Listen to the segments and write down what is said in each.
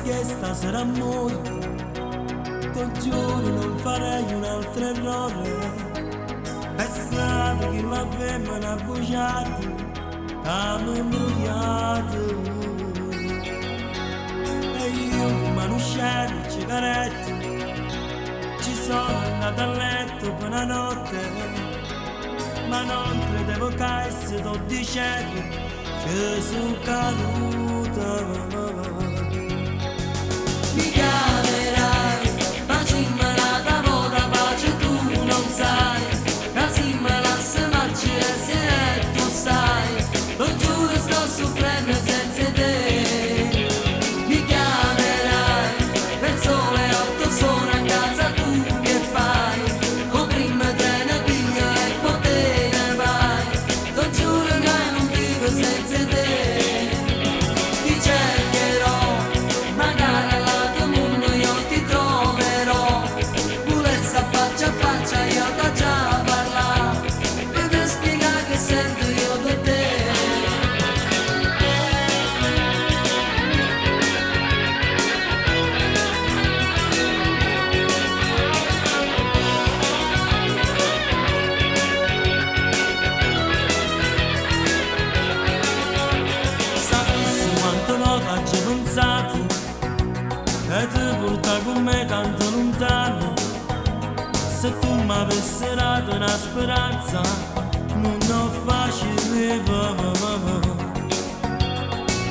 che stasera muoio, ti giuro non farei un altro errore. È stato che la femmina ha bruciato, abbiamo imbrogliato. E io come un usciere, cigarette, ci sono andato a letto per una notte, ma non credevo che se lo dicevo, che sono caduta. Mi chiamerai, ma ci me la moda pace tu non sai, la si me la se macchina se tu sai, lo giuro sto soffrendo senza te. Mi chiamerai, per sole 8 sono a casa tu che fai, o prima te ne piglia e poi te ne vai, lo giuro che non vivo senza te. Ti cercherò, magari alla tua mondo io ti troverò, pulessa faccia a faccia io t'ho già parlato, e ti spiega che sento io per te. Sapessi quanto no faccio pensato, e ti porta con me tanto lontano. Se tu mi avessi dato una speranza, non ho facile.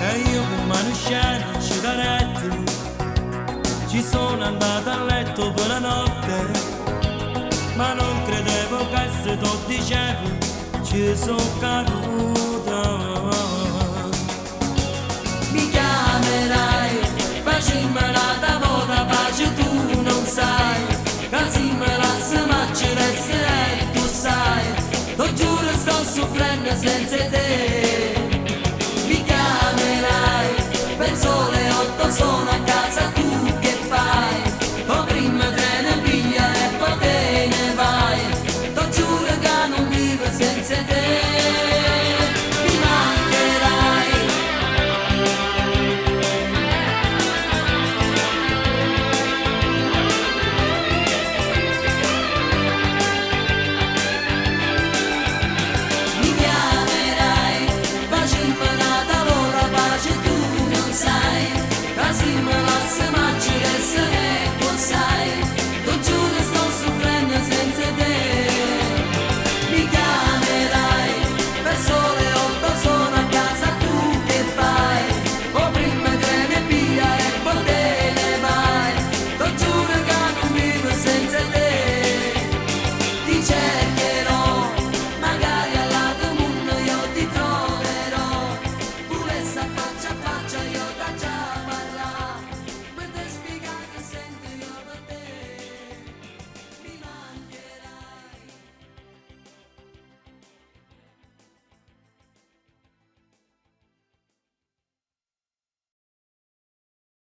E io con mano scena e cigarette, ci sono andato a letto per la notte, ma non credevo che se tu dicevo, ci sono caduta.